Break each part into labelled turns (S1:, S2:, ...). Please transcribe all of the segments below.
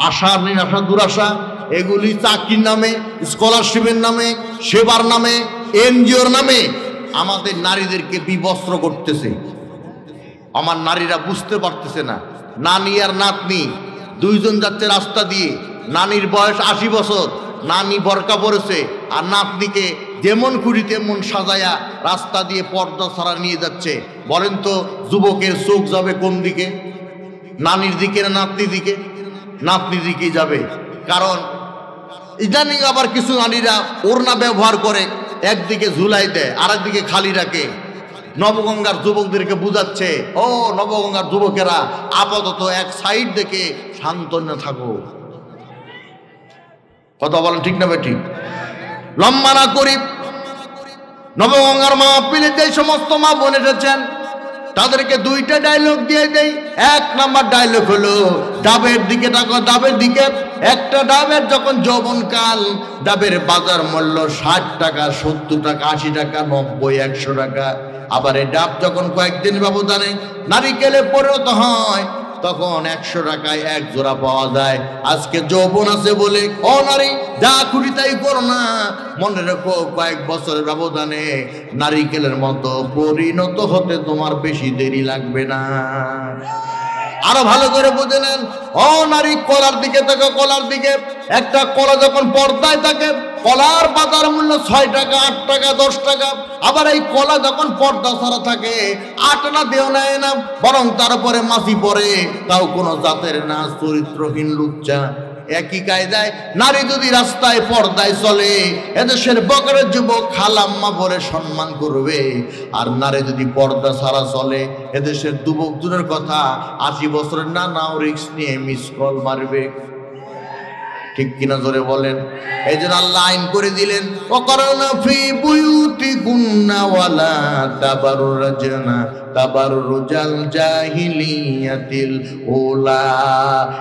S1: আশা নিরাশা দুরাশা এগুলি চাকরির নামে, স্কলারশিপের নামে, সেবার নামে, এনজিওর নামে আমাদের নারীদেরকে বিবস্ত্র করতেছে। আমার নারীরা বুঝতে পারতেছে না, নানি আর নাতনি দুইজন যাচ্ছে রাস্তা দিয়ে, নানির বয়স 80 বছর, নানি বরকা পরেছে আর নাতনিকে যেমন খুঁড়ি তেমন সাজায়া রাস্তা দিয়ে পর্দা ছাড়া নিয়ে যাচ্ছে। বলেন তো যুবকের চোখ যাবে কোন দিকে? নানির দিকে না নাতনির দিকে? নাতনির দিকেই যাবে। কারণ ইদানিং আবার কিছু নারীরা ওড়না ব্যবহার করে, একদিকে ঝুলাই দেয় আর একদিকে খালি রাখে। নবগঙ্গার যুবকদেরকে বুঝাচ্ছে, ও নবগঙ্গার যুবকেরা আপাতত এক সাইড দেখে শান্তনা থাকো। কথা বলেন ঠিক না ঠিক? লম্বা না করি, নবগঙ্গার মা পিলে যে সমস্ত মা বোন এসেছেন তাদেরকে দুইটা ডায়লগ দিয়ে দেই। এক নাম্বার ডায়লগ হলো ডাবের দিকে তাকো, ডাবের দিকে। একটা ডাবের যখন যৌবনকাল, ডাবের বাজার মূল্য 60 টাকা, 70 টাকা, 80 টাকা, 90, 100 টাকা। আবার এই ডাব যখন কয়েকদিন ব্যবধানে নারিকেলে পরিণত হয় তখন 100 টাকায় এক জোড়া পাওয়া যায়। আজকে যৌবন আছে বলে ও নারী যা খুশি তাই করো না, মনে রেখো কয়েক বছরের ব্যবধানে নারিকেলের মতো পরিণত হতে তোমার বেশি দেরি লাগবে না। আরো ভালো করে বুঝে নেন, ও নারী কলার দিকে তাকে, কলার দিকে। একটা কলা যখন পর্দায় থাকে কলার বাজার মূল্য 6 টাকা, 8 টাকা, 10 টাকা। আবার এই কলা যখন পর্দা ছাড়া থাকে 8 আনা দেও নেয় না, বরং তার উপরে মাছি পড়ে, তাও কোনো জাতের না, চরিত্রহীন লুচ্চা। একই কায়দায় নারী যদি রাস্তায় পর্দায় চলে এদেশের বকরের যুবক খালাম্মা বলে সম্মান করবে, আর নারী যদি পর্দা ছাড়া চলে এদেশের যুবক দূরের কথা 80 বছরের নাও রিক্স নিয়ে মিস কল মারবে। ঠিক কিনা জোরে বলেন? এই জন্য আল্লাহ আইন করে দিলেন, ওয়াকারনা ফি বুয়ুতিকুন্না ওয়ালা তাবাররুজনা তাবাররুজাল জাহিলিয়াতিল উলা।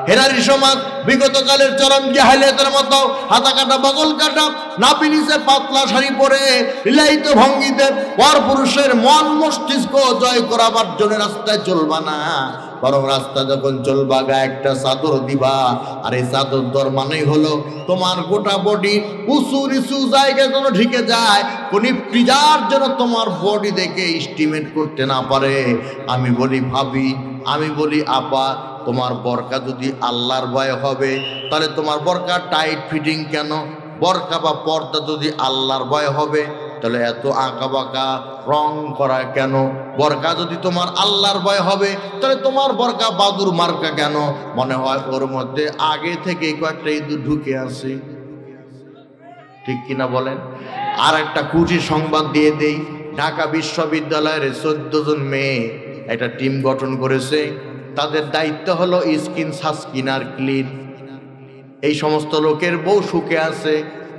S1: হে নারী সমাজ, বিগত কালের চরম জাহেলিয়াতের মতো হাতা কাটা, বগল কাটা, নাভি নিচে পাতলা শাড়ি পরে লীলায়িত ভঙ্গিতে পর পুরুষের মন মস্তিষ্ক জয় করাবার জন্য রাস্তায় চলবা না, বরং রাস্তা যখন চলবা গায়ে একটা চাদর দিবা। আর এই চাদর দর মানেই হলো তোমার গোটা বডি উঁচু নিচু জায়গায় যেন ঢেকে যায়, কোন প্রিজার যেন তোমার বডি দেখে এস্টিমেট করতে না পারে। আমি বলি ভাবি, আমি বলি আপা, তোমার বরকা যদি আল্লাহর ভয় হবে তাহলে তোমার বরকা টাইট ফিটিং কেন? বরকা বা পর্দা যদি আল্লাহর ভয় হবে তাহলে এত আঁকা বাঁকা রং করা কেন? বরকা যদি তোমার আল্লাহর ভয় হবে তাহলে তোমার বরকা বাদুর মার্কা কেন? মনে হয় ওর মধ্যে আগে থেকে কয়েকটা ইঁদুর ঢুকে আছে। ঠিক কিনা বলেন? আর একটা খুশি সংবাদ দিয়ে দেই, ঢাকা বিশ্ববিদ্যালয়ের 14 জন মেয়ে একটা টিম গঠন করেছে। তাদের দায়িত্ব হলো স্কিন, সানস্ক্রিন আর ক্লিন। এই সমস্ত লোকের বউ সুখে আছে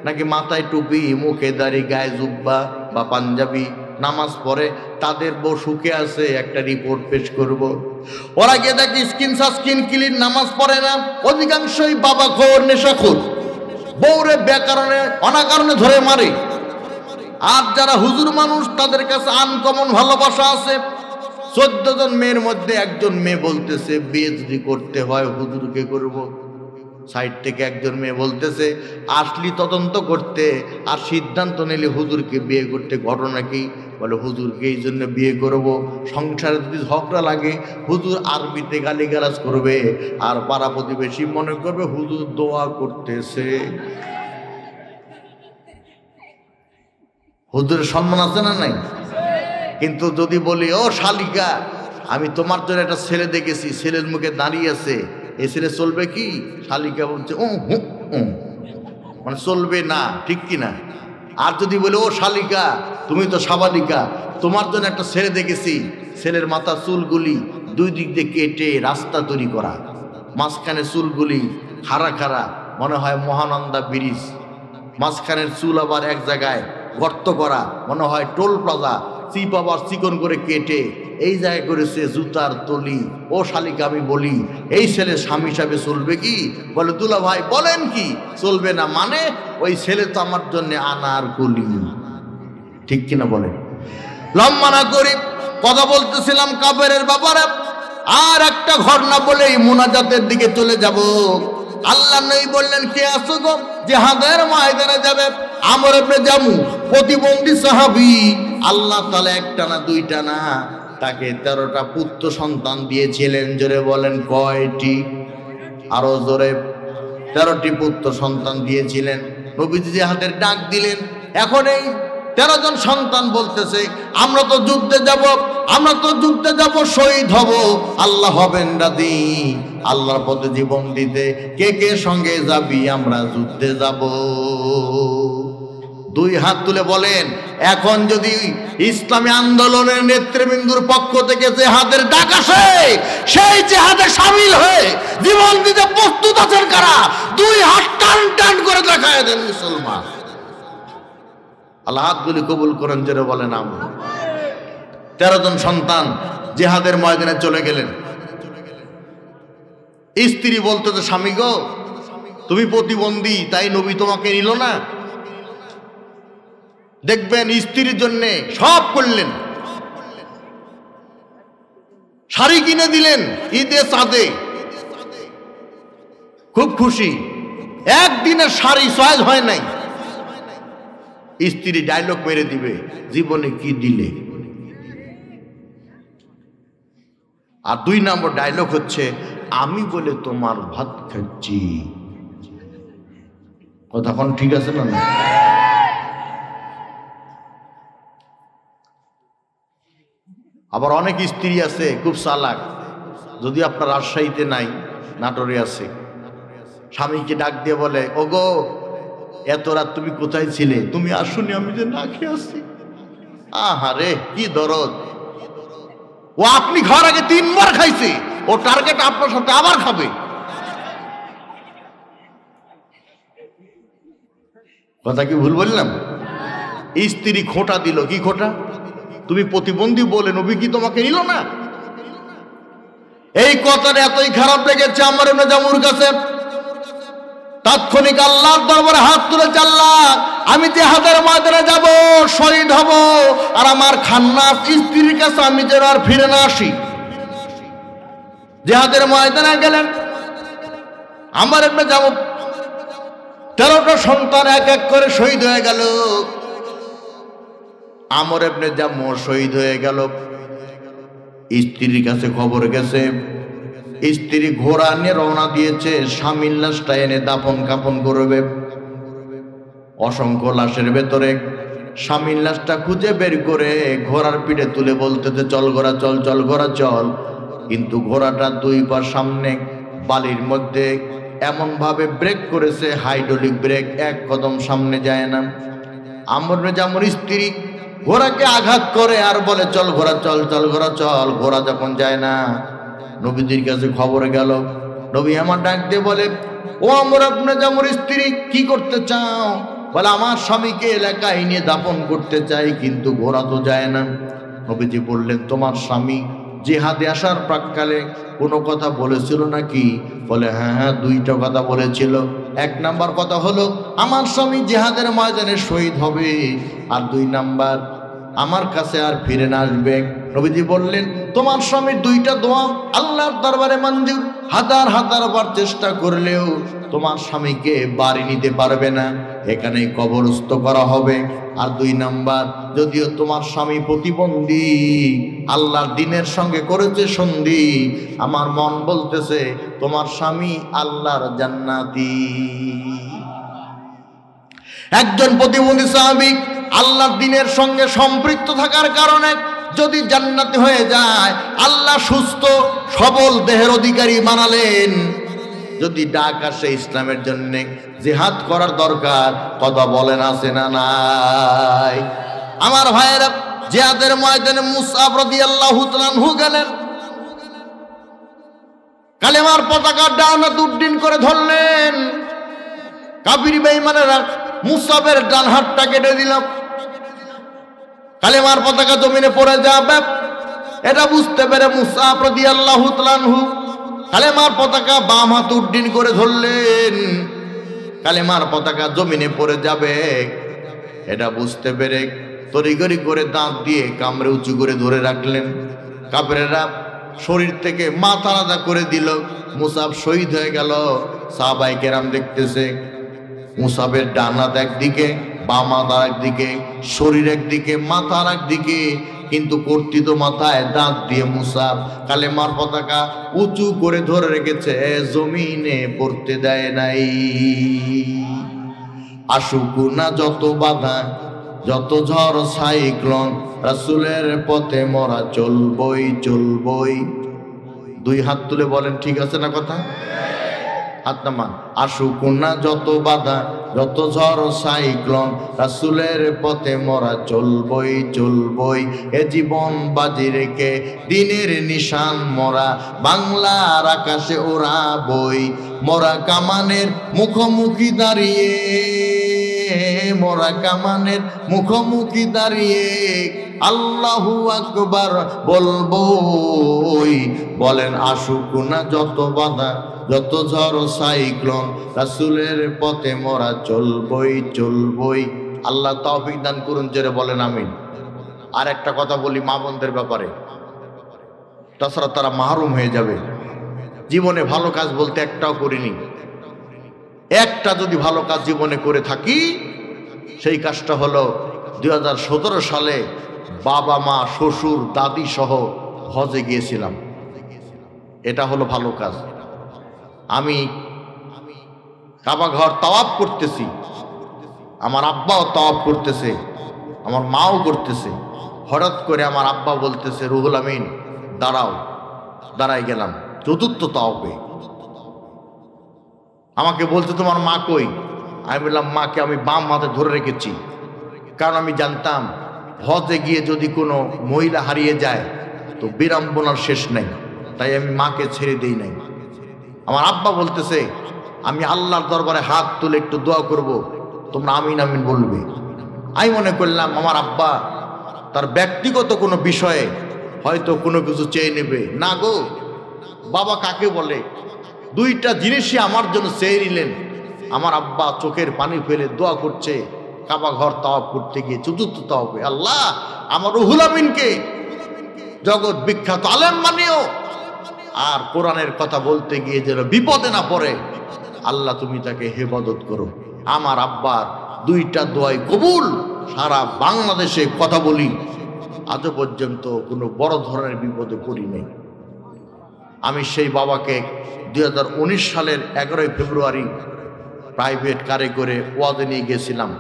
S1: নাকি মাথায় টুপি, মুখে দাড়ি, গায়ে জুব্বা বা পাঞ্জাবি, নামাজ পড়ে, তাদের বউ সুখে আছে, একটা রিপোর্ট পেশ করব। ওরা গিয়ে দেখি স্কিন, সানস্ক্রিন, ক্লিন, নামাজ পড়ে না, অধিকাংশই বাবা খোর, নেশাখোর, বউরে বেকারণে অনাকারণে ধরে মারে। আর যারা হুজুর মানুষ তাদের কাছে আনকমন ভালোবাসা আছে। 14 জন মেয়ের মধ্যে একজন মেয়ে বলতেছে বিয়ে যদি করতে হয় হুজুরকে করব। সাইড থেকে একজন মেয়ে বলতেছে আসলি তদন্ত করতে আর সিদ্ধান্ত নিলে হুজুরকে বিয়ে করতে। ঘটনা কি? বলে হুজুরকে এই জন্য বিয়ে করব, সংসারে যদি ঝগড়া লাগে হুজুর আরবিতে গালিগালাজ করবে আর পাড়া প্রতিবেশী মনে করবে হুজুর দোয়া করতেছে। হুজুরের সম্মান আছে না নাই? কিন্তু যদি বলি ও শালিকা, আমি তোমার জন্য একটা ছেলে দেখেছি, ছেলের মুখে দাঁড়িয়ে আছে, এ ছেলে চলবে কি? শালিকা বলছে মানে চলবে না। ঠিক কিনা? আর যদি বলে ও শালিকা তুমি তো সাবালিকা, তোমার জন্য একটা ছেলে দেখেছি, ছেলের মাথা চুলগুলি দুই দিক দিয়ে কেটে রাস্তা তৈরি করা, মাঝখানে চুলগুলি খাড়া খাড়া, মনে হয় মহানন্দা ব্রিজ, মাঝখানের চুল আবার এক জায়গায় গর্ত করা, মনে হয় টোল প্লাজা, চিপ আবার চিকন করে কেটে এই জায়গায় করেছে জুতার তলি। ও শালিকা আমি বলি এই ছেলে স্বামী হিসাবে চলবে কি? বলে দুলা ভাই বলেন কি চলবে না? মানে ওই ছেলে তো আমার জন্য আনার কলি। ঠিক কিনা বলে? লম্বা না করি, কথা বলতেছিলাম কাফেরের ব্যাপারে। আর একটা ঘটনা বলেই মুনাজাতের দিকে চলে যাব। আল্লাহ নবী বললেন, কে আছো গো? জিহাদের ময়দানে যাবে। আমর ইবনে জামু প্রতিবন্ধী সাহাবী, আল্লাহ তাআলা একটা না দুইটা না, তাকে 13টা পুত্র সন্তান দিয়েছিলেন। জোরে বলেন কয়টি? আরো জোরে। 13টি পুত্র সন্তান দিয়েছিলেন। নবীজি জিহাদের ডাক দিলেন। এখন এই 13 জন সন্তান বলতেছে, আমরা তো যুদ্ধে যাব, আমরা তো যুদ্ধে যাব, শহীদ হব, আল্লাহ হবেন রাজি আল্লাহর পথে জীবন দিতে। কে কে সঙ্গে যাবি? আমরা যুদ্ধে যাব। 2 হাত তুলে বলেন, এখন যদি ইসলামী আন্দোলনের নেতৃবৃন্দুর পক্ষ থেকে জিহাদের ডাক আসে, সেই জিহাদে শামিল হয়ে জীবন দিতে প্রস্তুত আছেন কারা? 2 হাত টান টান করে দেখায় দেন মুসলমান। আল্লাহ হাতগুলি কবুল করেন, জোরে বলেন আমিন। 13 জন সন্তান জিহাদের ময়দানে চলে গেলেন। স্ত্রী বলতে, তো স্বামী গো, তুমি প্রতিবন্ধী, তাই নবী তোমাকে নিল না। দেখবেন স্ত্রীর জন্য সব করলেন, শাড়ি কিনে দিলেন ঈদে চাঁদে, খুব খুশি। একদিনের শাড়ি চয়েস হয় নাই। স্ত্রী ডায়লগ মেরে দিবে, জীবনে কি দিলে? আর 2 নম্বর ডায়লগ হচ্ছে, আমি বলে তোমার ভাত খাচ্ছি। কতক্ষণ ঠিক আছে না? আবার অনেক স্ত্রী আছে খুব চালাক, যদি আপনার রাজশাহীতে নাই, নাটোরে আছে। স্বামীকে ডাক দিয়ে বলে, ওগো এত রাত তুমি কোথায় ছিলে? তুমি আসুনি, আমি যে না খেয়ে আসছি। আহারে কি দরদ! ও আপনি খাওয়ার আগে 3 বার খাইছে, ও টার্গেট আপনার সাথে আবার খাবে। কথা কি ভুল বললাম? স্ত্রী খোঁটা দিল। কি খোঁটা? তুমি প্রতিবন্ধী বলে নবী কি তোমাকে নিল না? এই কথাটা এতই খারাপ লেগেছে আমর ইবনে জামুর কাছে। তাৎক্ষণিক আল্লাহর দরবারে হাত তুলে, আল্লাহ আমি জিহাদের ময়দানে যাব, শহীদ হব, আর আমার খান্নাস স্ত্রীর কাছে আমি যেন আর ফিরে না আসি। জিহাদের ময়দানে গেলেন আমর ইবনে জামু। 13টা সন্তান এক এক করে শহীদ হয়ে গেল। আমর ইবনে জামু শহীদ হয়ে গেল। স্ত্রীর কাছে খবর গেছে, স্ত্রী ঘোড়া নিয়ে রওনা দিয়েছে, স্বামীর লাশটা এনে দাফন কাফন করবে। অসংখ্য লাশের ভেতরে স্বামীর লাশটা খুঁজে বের করে ঘোড়ার পিঠে তুলে বলতেছে, চল ঘোড়া চল, চল ঘোড়া চল। কিন্তু ঘোড়াটা 2 পা সামনে বালির মধ্যে এমন ভাবে ব্রেক করেছে, হাইড্রোলিক ব্রেক, 1 কদম সামনে যায় না। আমর ইবনে জামুর স্ত্রী ঘোড়াকে আঘাত করে আর বলে, চল ঘোড়া চল, চল ঘোড়া চল। ঘোড়া যখন যায় না, নবীজির কাছে খবর গেল। নবী আমার ডাক দিয়ে বলে, ও আমর ইবনে জামুর স্ত্রী, কি করতে চাও? বলে, আমার স্বামীকে এলাকায় নিয়ে দাফন করতে চাই, কিন্তু ঘোড়া তো যায় না। নবীজি বললেন, তোমার স্বামী জিহাদে আসার প্রাক্কালে কোনো কথা বলেছিল নাকি? বলে, হ্যাঁ হ্যাঁ 2টা কথা বলেছিল। 1 নাম্বার কথা হলো আমার স্বামী জিহাদের ময়দানে শহীদ হবে, আর 2 নাম্বার আমার কাছে আর ফিরে না আসবে। নবীজি বললেন, তোমার স্বামীর 2টা দোয়া আল্লাহর দরবারে মঞ্জুর। হাজার হাজার বার চেষ্টা করলেও তোমার স্বামীকে বাড়ি নিতে পারবে না, এখানেই কবরস্থ করা হবে। আর 2 নাম্বার, যদিও তোমার স্বামী প্রতিবন্ধী, আল্লাহর দ্বীনের সঙ্গে করেছে সন্ধি, আমার মন বলতেছে তোমার স্বামী আল্লাহর জান্নাতি। একজন প্রতিবন্ধী সাহাবী আল্লাহর দ্বীনের সঙ্গে সম্পৃক্ত থাকার কারণে যদি জান্নাতি হয়ে যায়, আল্লাহ সুস্থ সবল দেহের অধিকারী বানালেন। যদি ডাক আসে ইসলামের জন্য জিহাদ করার দরকার, কথা বলেন আছে না নাই? আমার ভাইয়েরা, জিহাদের ময়দানে মুসআব রাদিয়াল্লাহু তাআলা আনহু গেলেন, কালেমার পতাকা ডান হাতে উড্ডীন করে ধরলেন। কাফির বেঈমানেরা মুসআবের ডান হাতটা কেটে দিল। কালেমার পতাকা জমিনে পড়ে যাবে, এটা বুঝতে পেরে মুসআব রাদিয়াল্লাহু তাআলা আনহু কালেমার পতাকা বাম হাতে উড্ডীন করে ধরলেন। কালেমার পতাকা জমিনে পড়ে যাবে, এটা বুঝতে পেরে তড়িঘড়ি করে দাঁত দিয়ে কামড়ে উঁচু করে ধরে রাখলেন। কাফেরেরা শরীর থেকে মাথা আলাদা করে দিল। মুসআব শহীদ হয়ে গেল। সাহাবায়ে কেরাম দেখতেছে মুসাবের ডান হাত একদিকে, বাম হাত একদিকে, শরীর একদিকে, মাথা একদিকে, কিন্তু কর্তৃত মাথায় দাঁত দিয়ে মুসাব কালেমার পতাকা উঁচু করে ধরে রেখেছে, জমিনে পড়তে দেয় নাই। আসুক না যত বাধা, যত ঝড় সাইক্লোন, রাসূলের পথে মোরা চলবই চলবই। দুই হাত তুলে বলেন ঠিক আছে না কথা? হাত নামান। আসুক না যত বাধা, যত ঝড় সাইক্লোন, রাসূলের পথে মোরা চলবই চলবই। এ জীবন বাজি রেখে দিনের নিশান মোরা বাংলার আকাশে ওড়াবই। মোরা কামানের মুখোমুখি দাঁড়িয়ে, মোরা কামানের মুখোমুখি দাঁড়িয়ে আল্লাহু আকবার বলবই। বলেন আসুক না যত বাধা, যত ঝড় সাইক্লোন, রাসূলের পথে মোরা চলবই চলবই। আল্লাহ তৌফিক দান করুন, জোরে বলেন আমিন। আর একটা কথা বলি মা বোনদের ব্যাপারে, তাছাড়া তারা মাহরুম হয়ে যাবে। জীবনে ভালো কাজ বলতে একটাও করিনি। একটা যদি ভালো কাজ জীবনে করে থাকি, সেই কাজটা হলো 2017 সালে বাবা মা শ্বশুর দাদি সহ হজে গিয়েছিলাম। এটা হলো ভালো কাজ। আমি কাবা ঘর তাওয়াফ করতেছি, আমার আব্বাও তাওয়াফ করতেছে, আমার মাও করতেছে। হঠাৎ করে আমার আব্বা বলতেছে, রুহুল আমিন দাঁড়াও। দাঁড়াই গেলাম চতুর্থ তাওয়াফে। আমাকে বলতে তোমার মা কই? আমি বললাম মাকে আমি বাম হাতে ধরে রেখেছি, কারণ আমি জানতাম হজে গিয়ে যদি কোনো মহিলা হারিয়ে যায় তো বিড়ম্বনার শেষ নেই, তাই আমি মাকে ছেড়ে দেই নাই। আমার আব্বা বলতেছে আমি আল্লাহর দরবারে হাত তুলে একটু দোয়া করব, তোমরা আমিন আমিন বলবে। আমি মনে করলাম আমার আব্বা তার ব্যক্তিগত কোনো বিষয়ে হয়তো কোনো কিছু চেয়ে নেবে। না গো, বাবা কাকে বলে? দুইটা জিনিসই আমার জন্য চেয়ে নিলেন। আমার আব্বা চোখের পানি ফেলে দোয়া করছে কাবা ঘর তাওয়াফ করতে গিয়ে চতুর্থ তাওয়াফে, আল্লাহ আমার রুহুল আমিনকে জগৎ বিখ্যাত আলেম বানিও, আর কোরআনের কথা বলতে গিয়ে যেন বিপদে না পড়ে, আল্লাহ তুমি তাকে হেফাজত করো। আমার আব্বার দুইটা দোয়াই কবুল। সারা বাংলাদেশে কথা বলি, আজও পর্যন্ত কোনো বড় ধরনের বিপদে পড়ি নেই। আমি সেই বাবাকে 2019 সালের 11 ফেব্রুয়ারি প্রাইভেট কারে করে ওয়াজে নিয়ে গেছিলাম।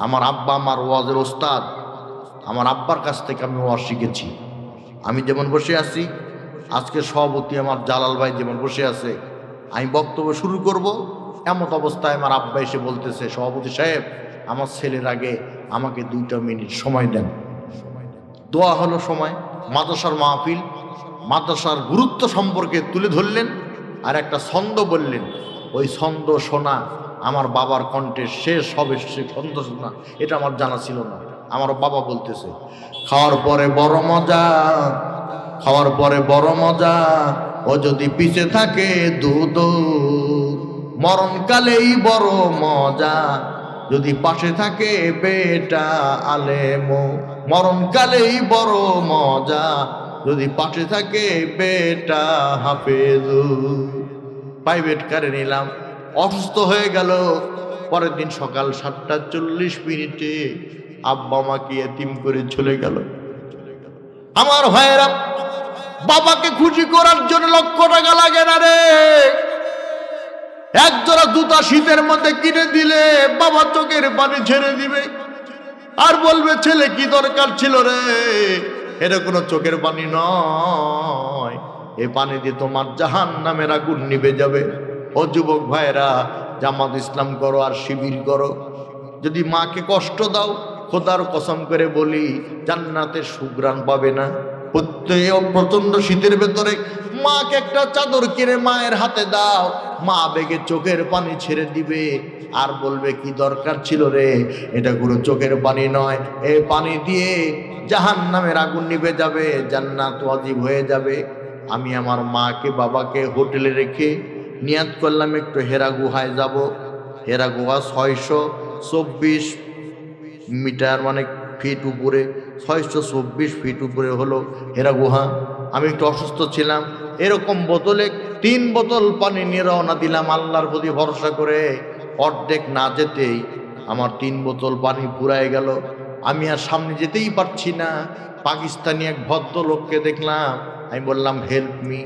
S1: আমার আব্বা আমার ওয়াজের ওস্তাদ। আমার আব্বার কাছ থেকে আমি ওয়াজ শিখেছি। আমি যেমন বসে আছি, আজকে সভাপতি আমার জালাল ভাই যেমন বসে আছে, আমি বক্তব্য শুরু করব, এমত অবস্থায় আমার আব্বা এসে বলতেছে, সভাপতি সাহেব আমার ছেলের আগে আমাকে 2 মিনিট সময় দেন। দোয়া হলো সময়, মাদ্রাসার মাহফিল, মাদ্রাসার গুরুত্ব সম্পর্কে তুলে ধরলেন, আর একটা ছন্দ বললেন। ওই ছন্দ শোনা আমার বাবার কণ্ঠে শেষ হবে, সে ছন্দ শোনা এটা আমার জানা ছিল না। আমার বাবা বলতেছে, খাওয়ার পরে বড় মজা, খাওয়ার পরে বড় মজা, ও যদি পিছে থাকে দুধ, মরণকালেই বড় মজা, যদি পাশে থাকে বেটা আলেম, মরণকালেই বড় মজা, যদি পাশে থাকে বেটা হাফেজ। প্রাইভেট কারে নিলাম, অসুস্থ হয়ে গেল। পরের দিন সকাল 7:40 আব্বা মাকে এতিম করে চলে গেল। আমার ভাইয়েরা, বাবাকে খুশি করার জন্য লক্ষ টাকা লাগে না রে। এক জোড়া জুতা শীতের মধ্যে কিনে দিলে বাবা চোখের পানি ছেড়ে দিবে, আর বলবে ছেলে কি দরকার ছিল রে। এটা কোনো চোখের পানি নয়, এ পানি দিয়ে তোমার জাহান্নামের আগুন নিভে যাবে। ও যুবক ভাইরা, জামাত ইসলাম করো আর শিবির করো, যদি মাকে কষ্ট দাও, খোদার কসম করে বলি জান্নাতের সুঘ্রাণ পাবে না। প্রচন্ড শীতের ভেতরে মাকে একটা চাদর কিনে মায়ের হাতে দাও, মা বেগে চোখের পানি ছেড়ে দিবে, আর বলবে কি দরকার ছিল রে। এটা কোনো চোখের পানি নয়, এই পানি দিয়ে জাহান্নামের আগুন নিভে যাবে, জান্নাত ওয়াজিব হয়ে যাবে। আমি আমার মাকে বাবাকে হোটেলে রেখে নিয়াত করলাম একটু হেরা গুহায় যাব। হেরা গুহা 624 মিটার মানে ফিট উপরে, 624 ফিট উপরে হলো হেরা গুহা। আমি একটু অসুস্থ ছিলাম, এরকম বোতলে 3 বোতল পানি নিয়ে রওনা দিলাম আল্লাহর প্রতি ভরসা করে। অর্ধেক না যেতেই আমার 3 বোতল পানি ফুরায় গেল। আমি আর সামনে যেতেই পারছি না। পাকিস্তানি এক ভদ্রলোককে দেখলাম, আমি বললাম হেল্প মি।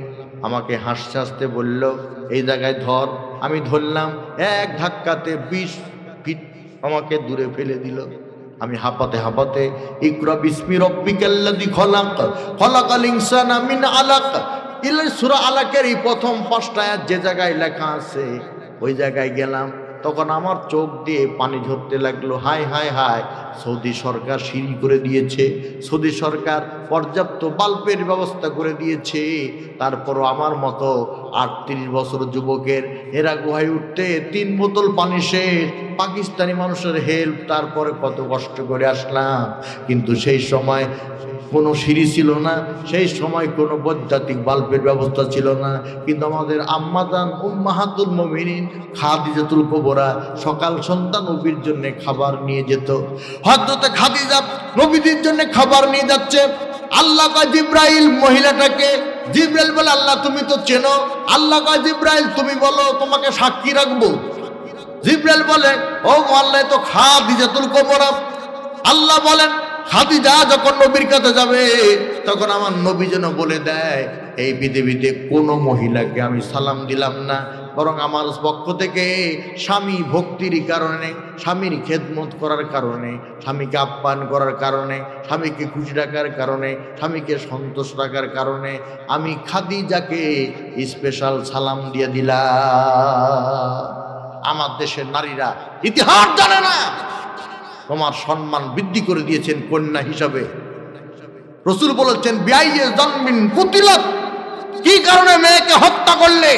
S1: আমাকে হাসতে হাসতে বলল এই জায়গায় ধর। আমি ধরলাম, এক ধাক্কাতে 20 ফিট আমাকে দূরে ফেলে দিল। আমি হাঁপাতে হাঁপাতে ইকরা বিসমি রব্বিকাল্লাযী খলাক খলাকাল ইনসানা মিন আলাক সূরা আলাকের এই প্রথম 5টা আয়াত যে জায়গায় লেখা আছে ওই জায়গায় গেলাম। তখন আমার চোখ দিয়ে পানি ঝরতে লাগলো। হায় হায় হায়, সৌদি সরকার সিঁড়ি করে দিয়েছে, সৌদি সরকার পর্যাপ্ত বাল্বের ব্যবস্থা করে দিয়েছে। তারপরও আমার মতো 38 বছর যুবকের এরা গুহায় উঠতে 3 বোতল পানি শেষ। পাকিস্তানি মানুষের হেল্প, তারপরে কত কষ্ট করে আসলাম। কিন্তু সেই সময় কোনো সিঁড়ি ছিল না, সেই সময় কোনো বৈদ্যুতিক বাল্বের ব্যবস্থা ছিল না। কিন্তু আমাদের আম্মাজান উম্মাহাতুল মুমিনিন খাদিজাতুল কুবরা সকাল সন্ধ্যা নবীর জন্য খাবার নিয়ে যেত। হযরতে খাদিজা নবীদের জন্য খাবার নিয়ে যাচ্ছে। আল্লাহ কয় জিব্রাইল মহিলাটাকে, জিব্রাইল বলে আল্লাহ তুমি তো চেনো। আল্লাহ কয় জিব্রাইল তুমি বলো, তোমাকে সাক্ষী রাখবো। জিব্রাইল বলে ও আল্লাহ, তো খাদিজাতুল কুবরা। আল্লাহ বলেন খাদিজা যখন নবীর কাছে যাবে তখন আমার নবী যেন বলে দেয় এই পৃথিবীতে কোনো মহিলাকে আমি সালাম দিলাম না, বরং আমার পক্ষ থেকে স্বামী ভক্তির কারণে, স্বামীর খেদমত করার কারণে, স্বামীকে আপ্যায়ন করার কারণে, স্বামীকে খুশি রাখার কারণে, স্বামীকে সন্তোষ রাখার কারণে আমি খাদিজাকে স্পেশাল সালাম দিয়ে দিলাম। আমার দেশের নারীরা ইতিহাস জানে না, তোমার সম্মান বৃদ্ধি করে দিয়েছেন কন্যা হিসাবে। রাসূল বলেছেন বিআইয়ে জন্মিন কুতিলাত, কি কারণে মেয়েকে হত্যা করলে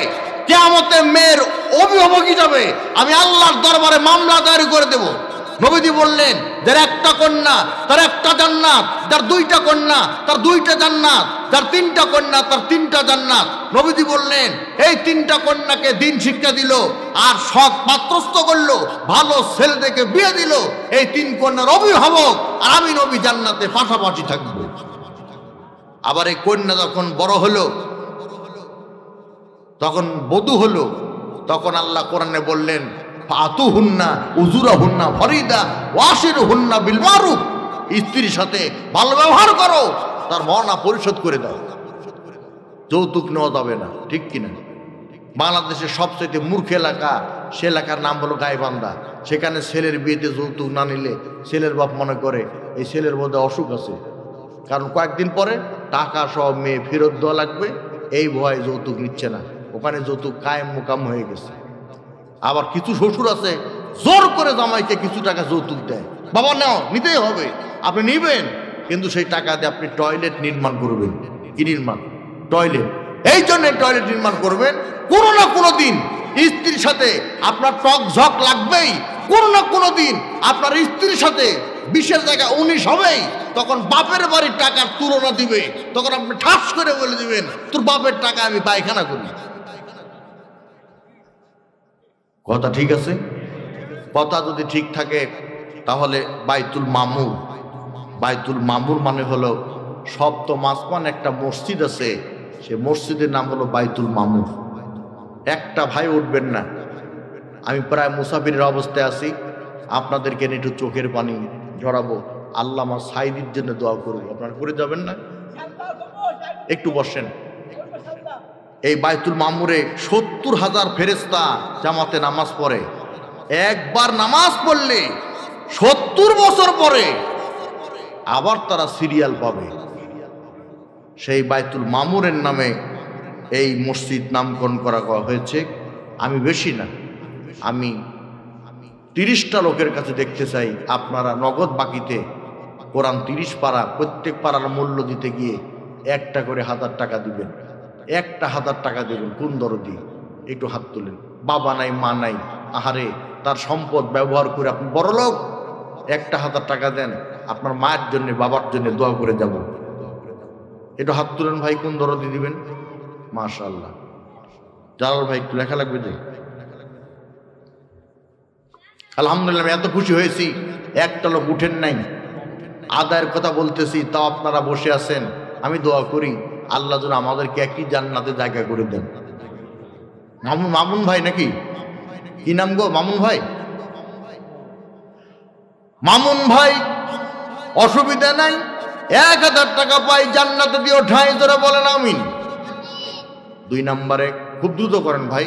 S1: কিয়ামতে মেয়ের অভিভাবক হিসাবে আমি আল্লাহর দরবারে মামলা দায়ের করে দেব। নবীজি বললেন যার একটা কন্যা তার একটা জান্নাত, যার 2টা কন্যা তার 2টা জান্নাত, যার 3টা কন্যা তার 3টা জান্নাত। নবীজি বললেন এই 3টা কন্যাকে দিন শিক্ষা দিল আর সৎ পাত্রস্থ করলো, ভালো ছেলে দেখে বিয়ে দিল, এই 3 কন্যার অভিভাবক আর আমি নবী জান্নাতে পাশাপাশি থাকবো। আবার এই কন্যা যখন বড় হলো, তখন বধূ হলো, তখন আল্লাহ কোরআনে বললেন ফাতুহুন্না উজুরাহুন্না ফরিদা ওয়াশিরুহুন্না বিল মারুফ, স্ত্রীর সাথে ভালো ব্যবহার করো, তার মওনা পরিশোধ করে দাও। যৌতুক নেওয়া যাবে না, ঠিক কিনা? বাংলাদেশের সবচেয়ে মূর্খ এলাকা, সে এলাকার নাম হলো গাইবান্ধা। সেখানে ছেলের বিয়েতে যৌতুক না নিলে ছেলের বাপ মনে করে এই ছেলের মধ্যে অসুখ আছে, কারণ কয়েকদিন পরে টাকা সব মেয়ে ফেরত দেওয়া লাগবে, এই ভয়ে যৌতুক নিচ্ছে না। ওখানে যৌতুক কায়েম মোকাম হয়ে গেছে। আবার কিছু শ্বশুর আছে জোর করে জামাইকে কিছু টাকা যৌতুক দেয়, বাবা নাও, নিতেই হবে, আপনি নিবেন, কিন্তু সেই টাকা দিয়ে আপনি টয়লেট নির্মাণ করবেন। কি নির্মাণ? টয়লেট। এই জন্য টয়লেট নির্মাণ করবেন, কোনো না কোনো দিন স্ত্রীর সাথে আপনার টক ঝক লাগবেই, কোনো না কোনো দিন আপনার স্ত্রীর সাথে 20-এর জায়গায় 19 হবেই। তখন বাপের বাড়ির টাকার তুলনা দিবে, তখন আপনি ঠাস করে বলে দিবেন তোর বাপের টাকা আমি পায়খানা করি। কথা ঠিক আছে? কথা যদি ঠিক থাকে তাহলে বাইতুল মামুর, বাইতুল মামুর মানে হলো সপ্তম আসমান, একটা মসজিদ আছে, সে মসজিদের নাম হলো বাইতুল মামুর। একটা ভাই উঠবেন না, আমি প্রায় মুসাফিরের অবস্থায় আছি, আপনাদেরকে একটু চোখের পানি ঝরাবো। আল্লামা সাইদির জন্য দোয়া করবো, আপনারা করে যাবেন না? একটু বসেন। এই বাইতুল মামুরে 70,000 ফেরেশতা জামাতে নামাজ পড়ে। একবার নামাজ পড়লে 70 বছর পরে আবার তারা সিরিয়াল পাবে। সেই বাইতুল মামুরের নামে এই মসজিদ নামকরণ করা হয়েছে। আমি বেশি না, আমি 30টা লোকের কাছে দেখতে চাই আপনারা নগদ বাকিতে কোরআন 30 পারা, প্রত্যেক পারার মূল্য দিতে গিয়ে 1টা করে 1000 টাকা দিবেন। 1000 টাকা দেবেন। কোন দরদি? একটু হাত তুলেন। বাবা নাই, মা নাই, আহারে তার সম্পদ ব্যবহার করে আপনি বড় লোক। 1000 টাকা দেন, আপনার মায়ের জন্য, বাবার জন্য দোয়া করে যাব। একটু হাত তুলেন ভাই, কোন দরদি দিবেন? মাশাআল্লাহ। জালাল ভাই একটু লেখা লাগবে যে। আলহামদুলিল্লাহ, আমি এত খুশি হয়েছি, একটা লোক উঠেন নাই। আদায়ের কথা বলতেছি, তাও আপনারা বসে আছেন। আমি দোয়া করি আল্লাহ যেন আমাদেরকে একই জান্নাতে জায়গা করে দেন। মামুন ভাই নাকি, কি নাম গো? মামুন ভাই। মামুন ভাই অসুবিধা নাই, 1000 টাকা পাই, জান্নাতে দিও ঠাঁই, ধরে বলেন আমিন। 2 নম্বরে খুব দ্রুত করেন ভাই,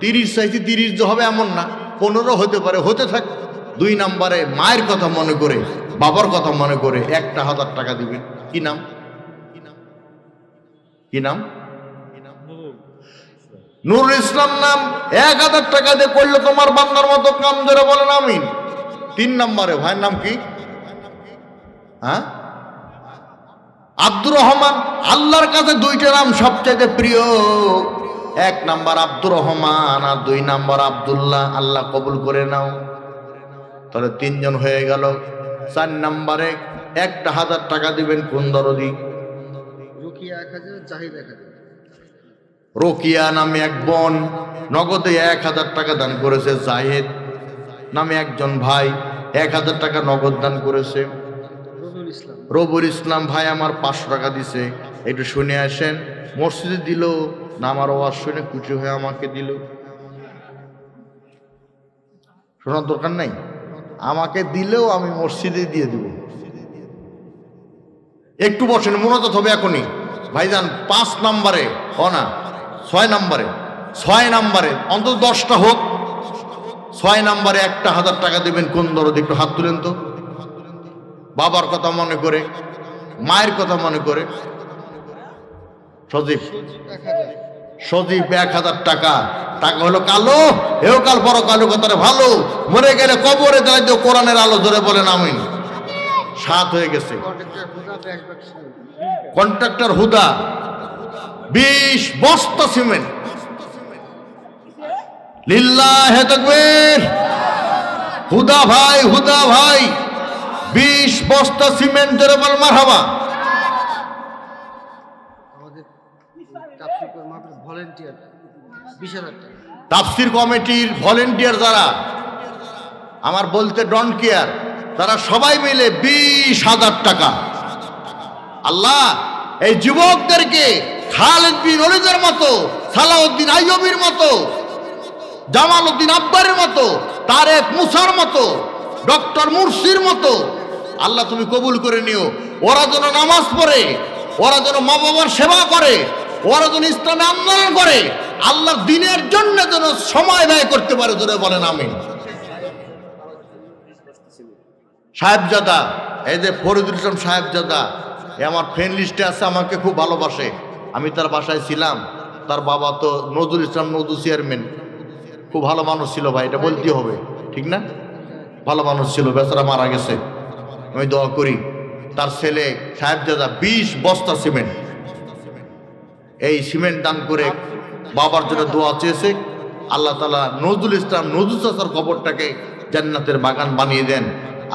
S1: 30 চাইছি 30 যে হবে এমন না, 15 হতে পারে, হতে থাক। 2 নম্বরে মায়ের কথা মনে করে, বাবার কথা মনে করে 1000 টাকা দিবেন। কি নাম? কি নাম? নুরুল ইসলাম নাম। 1000 টাকা দিয়ে করলে তোমার বান্দার মতো কাম, ধরে বলেন আমিন। 3 নম্বরে ভাইয়ের নাম কি? হ্যাঁ, আব্দুর রহমান। আল্লাহর কাছে 2টা নাম সবচেয়ে প্রিয়, 1 নম্বর আব্দুর রহমান আর 2 নম্বর আব্দুল্লাহ। আল্লাহ কবুল করে নাও। তাহলে 3 জন হয়ে গেল। 4 নম্বরে 1000 টাকা দিবেন কোন দরদি?
S2: রোকিয়া 1000, জাহিদ 1000।
S1: রোকিয়া নামে এক বোন নগদে 1000 টাকা দান করেছে। জাহিদ নামে একজন ভাই 1000 টাকা নগদ দান করেছে। রবুল ইসলাম ভাই আমার 500 টাকা দিছে। একটু শুনে আসেন, মসজিদে দিল না আমার ওয়াজ শুনে খুশি হয়ে আমাকে দিল? শোনার দরকার নাই, আমাকে দিলেও আমি মসজিদে দিয়ে দিব। একটু বসেন, মনোযোগ হবে এখনই ভাইজান। 5 নম্বরে না 6 নম্বরে, 6 নম্বরে অন্তত 10টা হোক। 6 নম্বরে 1000 টাকা দেবেন কোন দরদ? একটু হাত তুলেন তো। বাবার কথা মনে করে, মায়ের কথা মনে করে। সজীব 1000 টাকা। টাকা হলো কালো, এও কাল বড় কালো কথাটা ভালো, মরে গেলে কবরে দেয় তো কোরআনের আলো, ধরে বলেন আমিন। 7 হয়ে গেছে। কন্ট্রাক্টর হুদা 20 বস্তা সিমেন্ট। লিল্লাহে তাকবীর। হুদা ভাই, হুদা ভাই 20 বস্তা সিমেন্ট, ধরে বল মারহাবা।
S2: আমাদের তাফসীর মাহফিল ভলান্টিয়ার 20,000 টাকা।
S1: তাফসীর কমিটির ভলান্টিয়ার যারা, আমার বলতে ডোন্ট কেয়ার, তারা সবাই মিলে 20,000 টাকা। আল্লাহ এই যুবকদেরকে খালিদ বিন ওলীদের মতো, সালাউদ্দিন আইয়ুবীর মতো, জামালউদ্দিন আব্বারের মতো, তারেক মুসার মতো, ডক্টর মুরসির মতো আল্লাহ তুমি কবুল করে নিও। ওরা যেন নামাজ পড়ে, ওরা যেন মা বাবার সেবা করে, ওরা যেন ইসলামে আন্দোলন করে, আল্লাহর দ্বীনের জন্য যেন সময় ব্যয় করতে পারে, ধরে বলেন আমিন। সাহেবজাদা, এই যে ফরিদুল ইসলাম সাহেবজাদা, এ আমার ফ্রেন্ড লিস্টে আছে, আমাকে খুব ভালোবাসে। আমি তার বাসায় ছিলাম। তার বাবা তো নজরুল ইসলাম নদু চেয়ারম্যান, খুব ভালো মানুষ ছিল ভাই, এটা বলতে হবে, ঠিক না? ভালো মানুষ ছিল, বেচারা মারা গেছে। আমি দোয়া করি তার ছেলে সাহেবজাদা 20 বস্তা সিমেন্ট, এই সিমেন্ট দান করে বাবার জন্য দোয়া চেয়েছে। আল্লাহ তাআলা নজরুল ইসলাম নজরুল চাচার কবরটাকে জান্নাতের বাগান বানিয়ে দেন।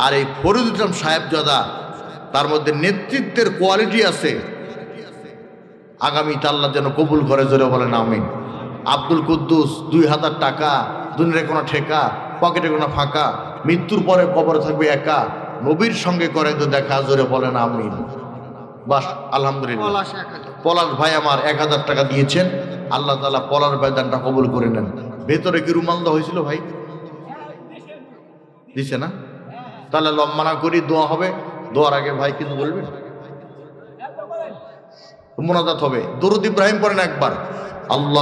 S1: আর এই ফরিদুল ইসলাম সাহেবজাদা, তার মধ্যে নেতৃত্বের কোয়ালিটি আছে, আগামীতে আল্লাহ যেন কবুল করে, জোরে বলেন আমিন। আব্দুল কুদ্দুস 2000 টাকা, দুনিয়ার কোনো ঠেকা, পকেটে কোনো ফাঁকা, মৃত্যুর পরে কবরে থাকবে একা, নবীর সঙ্গে করে তো দেখা, জোরে বলেন আমিন। বাস আলহামদুলিল্লাহ। পলাশ ভাই আমার 1000 টাকা দিয়েছেন। আল্লাহ তাআলা পলাশ ভাই দানটা কবুল করে নেন। ভেতরে কি রুমাল দেওয়া হয়েছিল ভাই? দিছে না? তাহলে লম্বা না করি, দোয়া হবে। দোয়ার আগে ভাই কিছু বলবেন? মোনাজাত হবে। দরুদ ইব্রাহিম পড়েন একবার। আল্লাহ